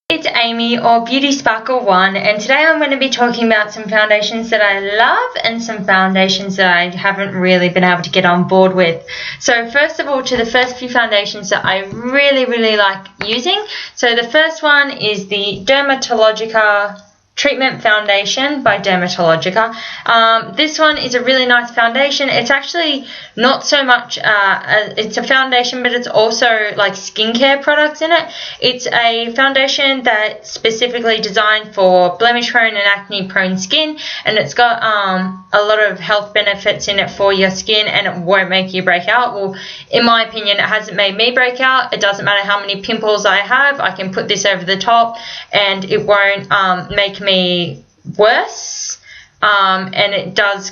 It's Amy or Beauty Sparkle 1, and today I'm going to be talking about some foundations that I love and some foundations that I haven't really been able to get on board with. So first of all, to the first few foundations that I really like using. So the first one is the Dermatalogica Treatment Foundation by Dermatalogica. This one is a really nice foundation. It's actually not so much, it's a foundation, but it's also like skincare products in it. It's a foundation that's specifically designed for blemish prone and acne prone skin, and it's got a lot of health benefits in it for your skin, and it won't make you break out. Well, in my opinion, it hasn't made me break out. It doesn't matter how many pimples I have, I can put this over the top and it won't make me worse, and it does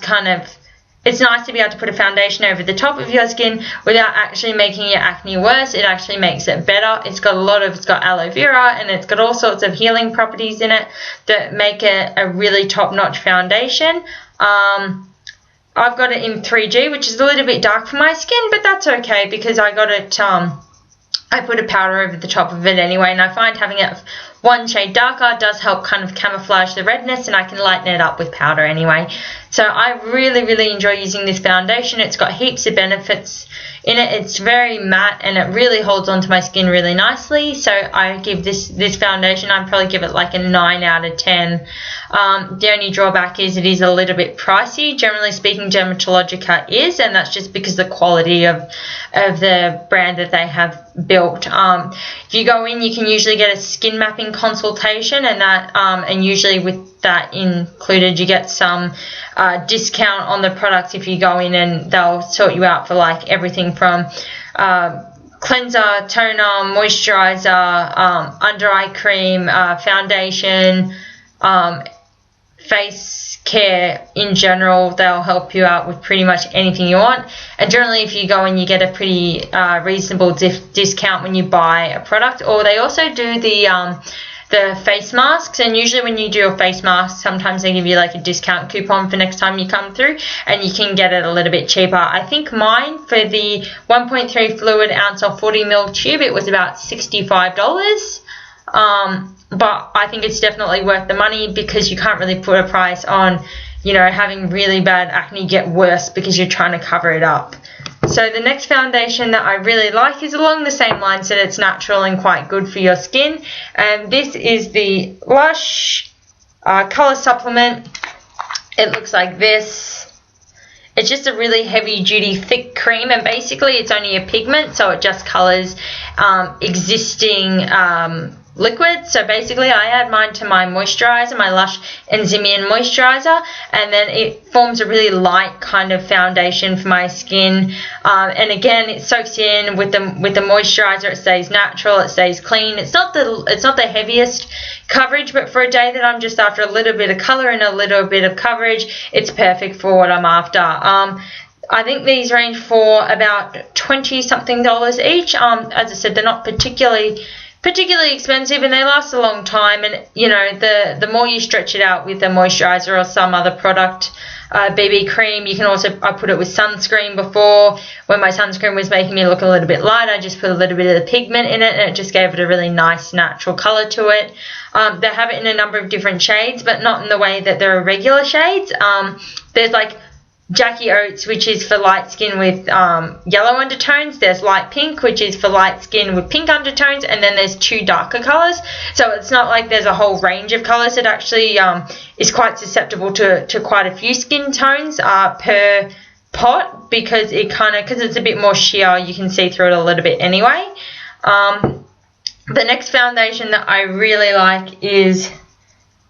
it's nice to be able to put a foundation over the top of your skin without actually making your acne worse. It actually makes it better. It's got aloe vera, and it's got all sorts of healing properties in it that make it a really top-notch foundation. I've got it in 3G, which is a little bit dark for my skin, but that's okay because I got it, I put a powder over the top of it anyway, and I find having it one shade darker does help kind of camouflage the redness, and I can lighten it up with powder anyway. So I really enjoy using this foundation. It's got heaps of benefits in it. It's very matte and it really holds onto my skin really nicely. So I give this foundation, I'd probably give it like a 9 out of 10. The only drawback is it is a little bit pricey. Generally speaking, Dermatalogica is, and that's just because the quality of the brand that they have built. If you go in, you can usually get a skin mapping consultation, and and usually with that included you get some discount on the products if you go in, and they'll sort you out for like everything from cleanser, toner, moisturizer, under eye cream, foundation, face care in general. They'll help you out with pretty much anything you want, and generally if you go in you get a pretty reasonable discount when you buy a product. Or they also do the face masks, and usually when you do a face mask sometimes they give you like a discount coupon for next time you come through, and you can get it a little bit cheaper. I think mine for the 1.3 fluid ounce or 40ml tube, it was about $65. But I think it's definitely worth the money because you can't really put a price on, having really bad acne get worse because you're trying to cover it up. So the next foundation that I really like is along the same lines, that it's natural and quite good for your skin. And this is the Lush Color Supplement. It looks like this. It's just a really heavy duty thick cream, and basically it's only a pigment, so it just colors existing liquid. So basically I add mine to my moisturizer, my Lush Enzymian moisturizer, and then it forms a really light kind of foundation for my skin, and again it soaks in with the moisturizer. It stays natural, it stays clean. It's not the heaviest coverage, but for a day that I'm just after a little bit of color and a little bit of coverage, it's perfect for what I'm after. I think these range for about $20 something each. As I said, they're not particularly expensive, and they last a long time. And the more you stretch it out with a moisturizer or some other product, BB cream, you can also, I put it with sunscreen before. When my sunscreen was making me look a little bit light, I just put a little bit of the pigment in it, and it just gave it a really nice natural color to it. They have it in a number of different shades, but not in the way that there are regular shades. There's like Jackie Oats, which is for light skin with yellow undertones. There's light pink, which is for light skin with pink undertones, and then there's 2 darker colors. So it's not like there's a whole range of colors. It actually is quite susceptible to quite a few skin tones per pot, because it's a bit more sheer, you can see through it a little bit anyway. The next foundation that I really like is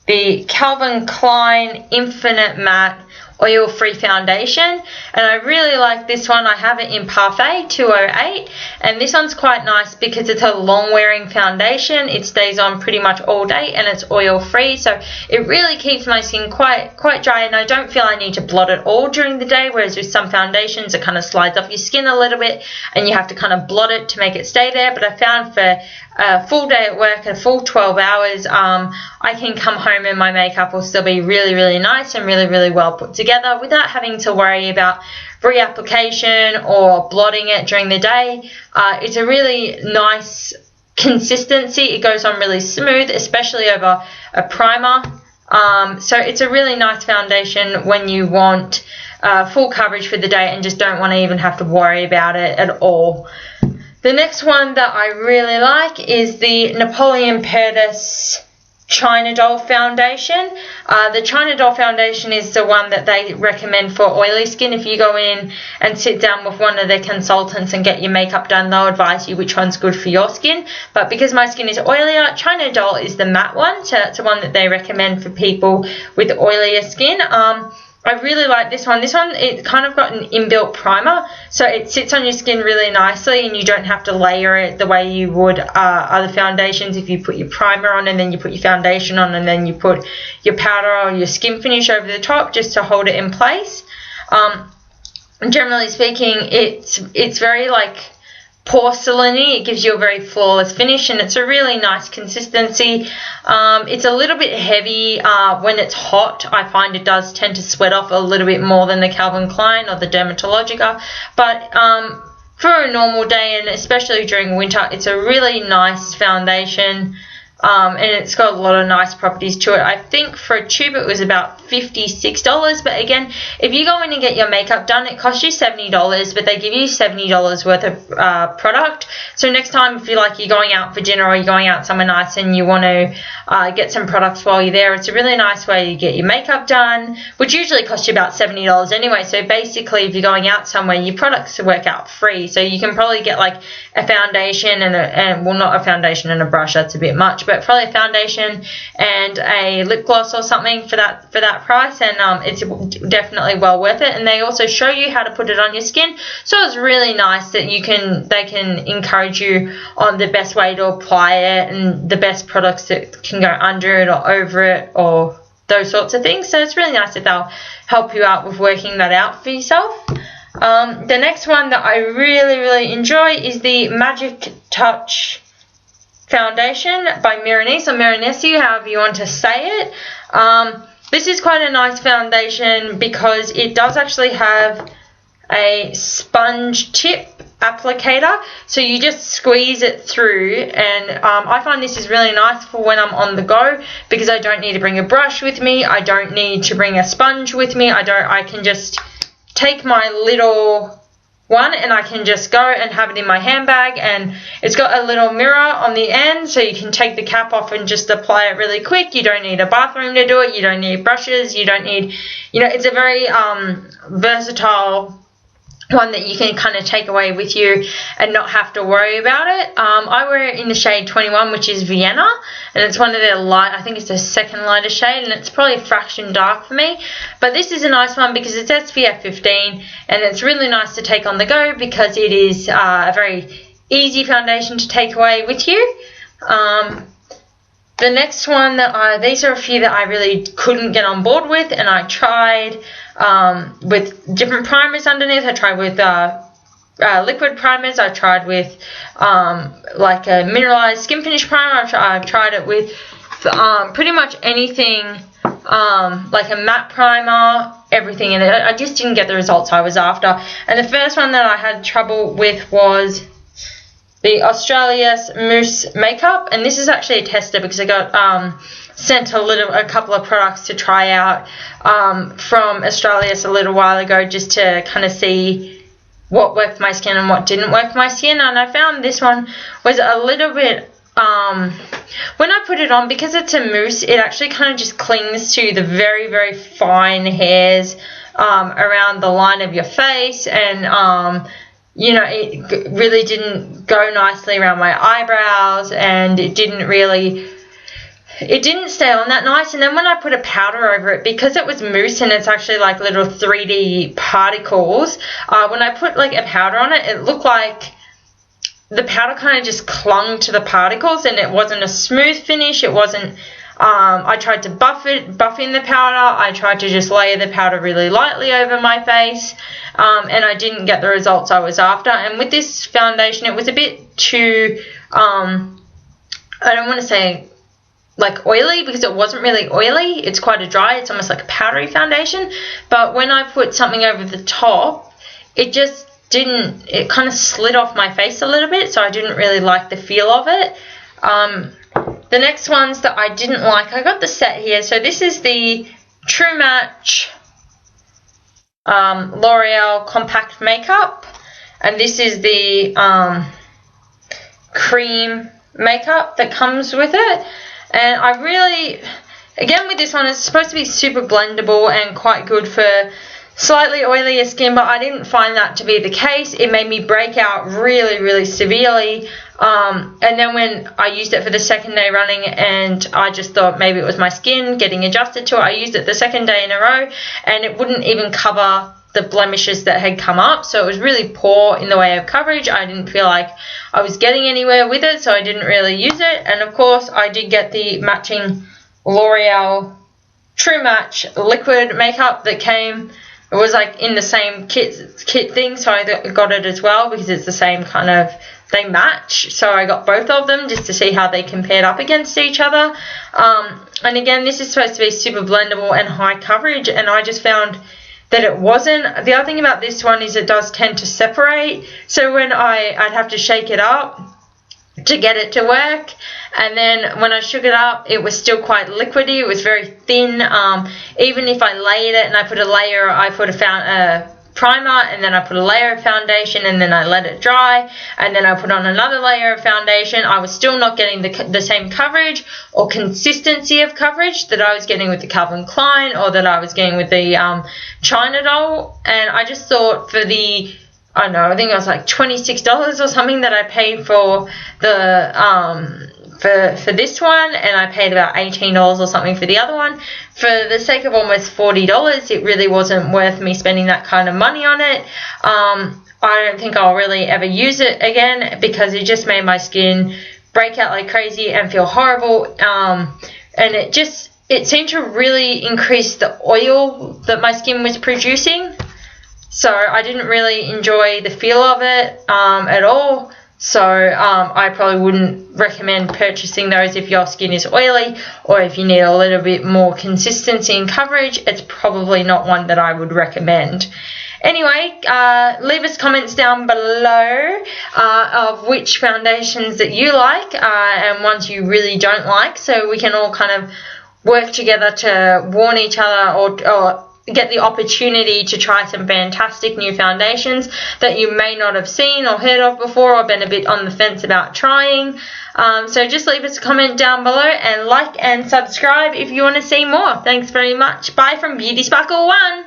the Calvin Klein Infinite Matte Oil-Free Foundation, and I really like this one. I have it in Parfait 208, and this one's quite nice because it's a long-wearing foundation. It stays on pretty much all day, and it's oil-free, so it really keeps my skin quite dry, and I don't feel I need to blot it all during the day, whereas with some foundations it kind of slides off your skin a little bit, and you have to kind of blot it to make it stay there. But I found for a full day at work, a full 12 hours, I can come home and my makeup will still be really nice and really well put together without having to worry about reapplication or blotting it during the day. It's a really nice consistency. It goes on really smooth, especially over a primer. So it's a really nice foundation when you want full coverage for the day and just don't want to even have to worry about it at all. The next one that I really like is the Napoleon Perdis China Doll foundation. The China Doll foundation is the one that they recommend for oily skin. If you go in and sit down with one of their consultants and get your makeup done, they'll advise you which one's good for your skin. But because my skin is oilier, China Doll is the matte one, so it's the one that they recommend for people with oilier skin. I really like this one. This one, it kind of got an inbuilt primer, so it sits on your skin really nicely and you don't have to layer it the way you would other foundations. If you put your primer on and then you put your foundation on and then you put your powder or your skin finish over the top just to hold it in place. Generally speaking, it's very like porcelainy. It gives you a very flawless finish and it's a really nice consistency. It's a little bit heavy when it's hot. I find it does tend to sweat off a little bit more than the Calvin Klein or the Dermatalogica, but for a normal day and especially during winter, it's a really nice foundation. And it's got a lot of nice properties to it. I think for a tube it was about $56, but again, if you go in and get your makeup done, it costs you $70, but they give you $70 worth of product. So next time, if you're going out for dinner or you're going out somewhere nice and you want to get some products while you're there, it's a really nice way to get your makeup done, which usually costs you about $70 anyway. So basically, if you're going out somewhere, your products work out free. So you can probably get like a foundation and well, not a foundation and a brush, that's a bit much, but probably a foundation and a lip gloss or something for that price, and it's definitely well worth it. And they also show you how to put it on your skin, so it's really nice that they can encourage you on the best way to apply it and the best products that can go under it or over it or those sorts of things. So it's really nice that they'll help you out with working that out for yourself. The next one that I really enjoy is the Magic Touch foundation by mirenesse or mirenesse, however you want to say it. This is quite a nice foundation because it does actually have a sponge tip applicator, so you just squeeze it through, and I find this is really nice for when I'm on the go because I don't need to bring a brush with me, I don't need to bring a sponge with me, I can just take my little one and I can just go and have it in my handbag, and it's got a little mirror on the end so you can take the cap off and just apply it really quick. You don't need a bathroom to do it, you don't need brushes, you don't need, it's a very versatile one that you can kind of take away with you and not have to worry about it. I wear it in the shade 21, which is Vienna, and it's one of their light, I think it's the second lightest shade, and it's probably a fraction dark for me, but this is a nice one because it's SPF 15 and it's really nice to take on the go because it is a very easy foundation to take away with you. The next one these are a few that I really couldn't get on board with, and I tried with different primers underneath. I tried with liquid primers. I tried with like a mineralized skin finish primer. I've tried it with pretty much anything, like a matte primer, everything in it. I just didn't get the results I was after. And the first one that I had trouble with was the Australia's Mousse Makeup, and this is actually a tester because I got sent a couple of products to try out from Australia's a little while ago just to kind of see what worked for my skin and what didn't work for my skin, and I found this one was a little bit when I put it on, because it's a mousse, it actually kind of just clings to the very fine hairs around the line of your face, and it really didn't go nicely around my eyebrows, and it didn't stay on that nice. And then when I put a powder over it, because it was mousse and it's actually like little 3D particles, when I put like a powder on it, it looked like the powder kind of just clung to the particles, and it wasn't a smooth finish. It wasn't, I tried to buff in the powder. I tried to just layer the powder really lightly over my face, and I didn't get the results I was after. And with this foundation, it was a bit too, I don't want to say like oily, because it wasn't really oily. It's quite a dry, it's almost like a powdery foundation. But when I put something over the top, it just it kind of slid off my face a little bit, so I didn't really like the feel of it. The next ones that I didn't like, I got the set here. So this is the True Match L'Oreal Compact Makeup, and this is the cream makeup that comes with it. And I really, again with this one, it's supposed to be super blendable and quite good for slightly oilier skin, but I didn't find that to be the case. It made me break out really, really severely. And then when I used it for the second day running, and I just thought maybe it was my skin getting adjusted to it, I used it the second day in a row, and it wouldn't even cover the blemishes that had come up. So it was really poor in the way of coverage. I didn't feel like I was getting anywhere with it, so I didn't really use it. And of course, I did get the matching L'Oreal True Match liquid makeup that came. It was like in the same kit thing, so I got it as well because it's the same kind of, they match. So I got both of them just to see how they compared up against each other. And again, this is supposed to be super blendable and high coverage, and I just found that it wasn't. The other thing about this one is it does tend to separate. So when I'd have to shake it up to get it to work, and then when I shook it up, it was still quite liquidy. It was very thin. Even if I layered it and I put a layer, I put a primer, and then I put a layer of foundation, and then I let it dry, and then I put on another layer of foundation, I was still not getting the same coverage or consistency of coverage that I was getting with the Calvin Klein, or that I was getting with the China Doll. And I just thought for the, I don't know, I think it was like $26 or something that I paid for the for this one, and I paid about $18 or something for the other one. For the sake of almost $40, it really wasn't worth me spending that kind of money on it. I don't think I'll really ever use it again because it just made my skin break out like crazy and feel horrible. And it seemed to really increase the oil that my skin was producing. So I didn't really enjoy the feel of it at all. So I probably wouldn't recommend purchasing those if your skin is oily, or if you need a little bit more consistency and coverage. It's probably not one that I would recommend. Anyway, leave us comments down below of which foundations that you like and ones you really don't like, so we can all kind of work together to warn each other or get the opportunity to try some fantastic new foundations that you may not have seen or heard of before, or been a bit on the fence about trying. So just leave us a comment down below, and like and subscribe if you want to see more. Thanks very much. Bye from Beauty Sparkle 1.